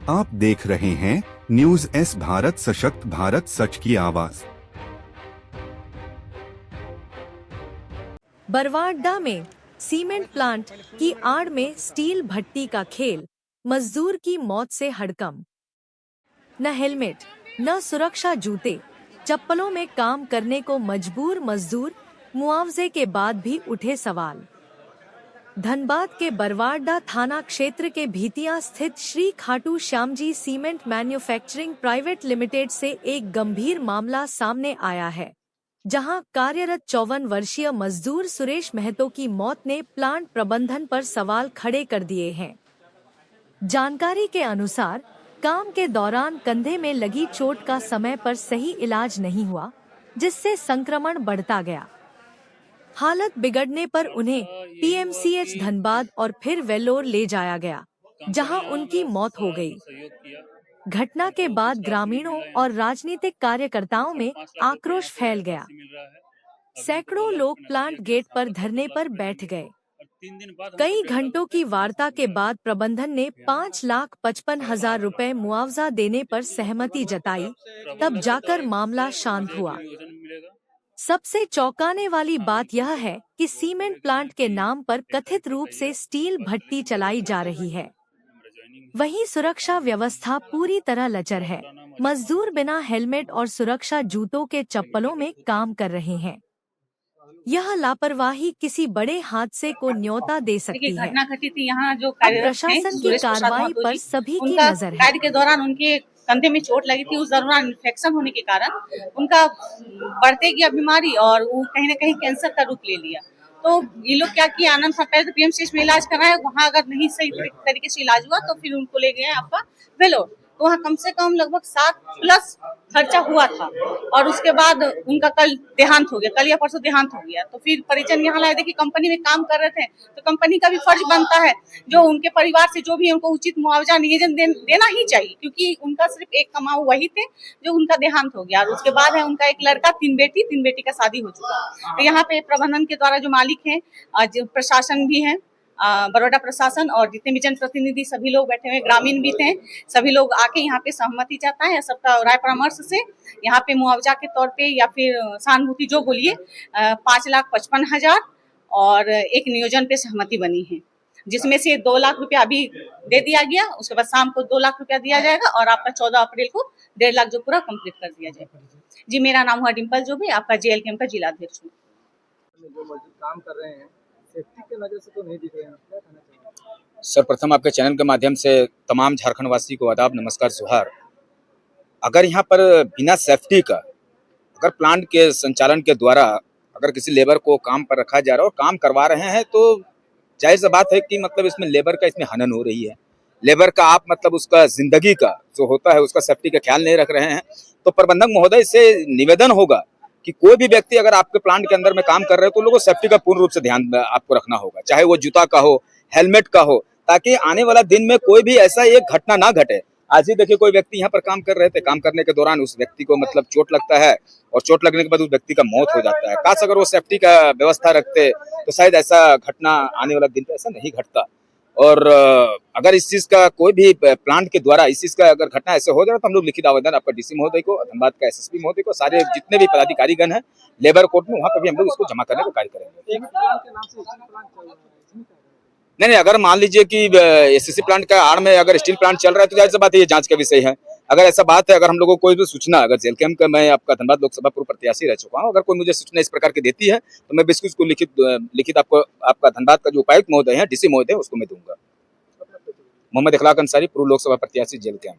आप देख रहे हैं न्यूज एस भारत, सशक्त भारत, सच की आवाज। बरवाडा में सीमेंट प्लांट की आड़ में स्टील भट्टी का खेल, मजदूर की मौत से हड़कंप। न हेलमेट, न सुरक्षा जूते, चप्पलों में काम करने को मजबूर मजदूर, मुआवजे के बाद भी उठे सवाल। धनबाद के बरवाडा थाना क्षेत्र के भीतिया स्थित Shri Khatu Shyamji cement manufacturing private limited से एक गंभीर मामला सामने आया है, जहां कार्यरत 54 वर्षीय मजदूर सुरेश महतो की मौत ने प्लांट प्रबंधन पर सवाल खड़े कर दिए हैं। जानकारी के अनुसार काम के दौरान कंधे में लगी चोट का समय पर सही इलाज नहीं हुआ, जिससे संक्रमण बढ़ता गया। हालत बिगड़ने पर उन्हें पीएमसीएच धनबाद और फिर वेल्लोर ले जाया गया, जहां उनकी मौत हो गई। घटना के बाद ग्रामीणों और राजनीतिक कार्यकर्ताओं में आक्रोश फैल गया। सैकड़ों लोग प्लांट गेट पर धरने पर बैठ गए। कई घंटों की वार्ता के बाद प्रबंधन ने 5,55,000 रुपए मुआवजा देने पर सहमति जताई, तब जाकर मामला शांत हुआ। सबसे चौंकाने वाली बात यह है कि सीमेंट प्लांट के नाम पर कथित रूप से स्टील भट्टी चलाई जा रही है। वहीं सुरक्षा व्यवस्था पूरी तरह लचर है। मजदूर बिना हेलमेट और सुरक्षा जूतों के चप्पलों में काम कर रहे हैं। यह लापरवाही किसी बड़े हादसे को न्योता दे सकती है। घटना घटी थी यहाँ जो प्रशासन की कार्रवाई पर सभी की नजर है। कार्य के दौरान उनके कंधे में चोट लगी थी, उस दौरान इन्फेक्शन होने के कारण उनका बढ़ते गया बीमारी और वो कहीं न कहीं कैंसर का रूप ले लिया। तो ये लोग क्या किया, आनंद था पहले तो पीएमसीएच में इलाज कराया, वहाँ अगर नहीं सही तरीके से इलाज हुआ तो फिर उनको ले गए आपका वेल्लोर। तो वहाँ कम से कम लगभग 7+ खर्चा हुआ था और उसके बाद उनका कल देहांत हो गया, कल या परसों देहांत हो गया। तो फिर परिजन यहाँ लाए, देखिए कंपनी में काम कर रहे थे तो कंपनी का भी फर्ज बनता है जो उनके परिवार से जो भी उनको उचित मुआवजा नियोजन देना ही चाहिए, क्योंकि उनका सिर्फ एक कमाऊ वही थे जो उनका देहांत हो गया। और उसके बाद है उनका एक लड़का, 3 बेटी का शादी हो चुका। तो यहाँ पे प्रबंधन के द्वारा जो मालिक है, जो प्रशासन भी है, बड़ौदा प्रशासन और जितने भी जनप्रतिनिधि सभी लोग बैठे हुए, ग्रामीण भी थे, सभी लोग आके यहाँ पे सहमति चाहता है, सबका राय परामर्श से यहाँ पे मुआवजा के तौर पे या फिर सहानुभूति जो बोलिए 5,55,000 और एक नियोजन पे सहमति बनी है, जिसमें से 2 लाख रुपया अभी दे दिया गया। उसके बाद शाम को 2 लाख रुपया दिया जाएगा और आपका 14 अप्रैल को 1.5 लाख जो पूरा कंप्लीट कर दिया जाएगा। जी, मेरा नाम हुआ डिम्पल जोबे, आपका जेएलकेएम का जिला अध्यक्ष हूँ। जो मजदूर काम कर रहे हैं सेफ्टी के नजर से तो नहीं दिख रहे हैं, क्या कहना चाहिए? सर्वप्रथम आपके चैनल के माध्यम से तमाम झारखंड वासी को आदाब, नमस्कार, जोहार। अगर यहाँ पर बिना सेफ्टी का अगर प्लांट के संचालन के द्वारा अगर किसी लेबर को काम पर रखा जा रहा है और काम करवा रहे हैं तो जाहिर सी बात है कि मतलब इसमें लेबर का इसमें हनन हो रही है। लेबर का आप मतलब उसका जिंदगी का जो होता है उसका सेफ्टी का ख्याल नहीं रख रहे हैं। तो प्रबंधक महोदय से निवेदन होगा कि कोई भी व्यक्ति अगर आपके प्लांट के अंदर में काम कर रहे हो तो लोगों को सेफ्टी का पूर्ण रूप से ध्यान आपको रखना होगा, चाहे वो जूता का हो, हेलमेट का हो, ताकि आने वाला दिन में कोई भी ऐसा एक घटना ना घटे। आज ही देखिए कोई व्यक्ति यहाँ पर काम कर रहे थे, काम करने के दौरान उस व्यक्ति को मतलब चोट लगता है और चोट लगने के बाद उस व्यक्ति का मौत हो जाता है। काश अगर वो सेफ्टी का व्यवस्था रखते तो शायद ऐसा घटना आने वाला दिन पे ऐसा नहीं घटता। और अगर इस चीज का कोई भी प्लांट के द्वारा इस चीज का अगर घटना ऐसे हो जाए तो हम लोग लिखित आवेदन आपका डीसी महोदय को, धनबाद का एसएसपी महोदय को, सारे जितने भी पदाधिकारीगण हैं लेबर कोर्ट में, वहाँ पे भी हम लोग इसको जमा करने का कार्य करेंगे। नहीं, अगर मान लीजिए कि एससीसी प्लांट का आड़ में अगर स्टील प्लांट चल रहा है तो जाहिर सी बात है ये जांच का विषय है। अगर ऐसा बात है, अगर हम लोगों को कोई भी सूचना, अगर जेएलकेएम का, मैं आपका धनबाद लोकसभा पूर्व प्रत्याशी रह चुका हूँ, अगर कोई मुझे सूचना इस प्रकार की देती है तो मैं बिल्कुल उसको लिखित आपको आपका धनबाद का जो उपायुक्त महोदय है, डीसी महोदय, उसको मैं दूंगा। मोहम्मद इखलाक अंसारी, पूर्व लोकसभा प्रत्याशी, जेएलकेएम।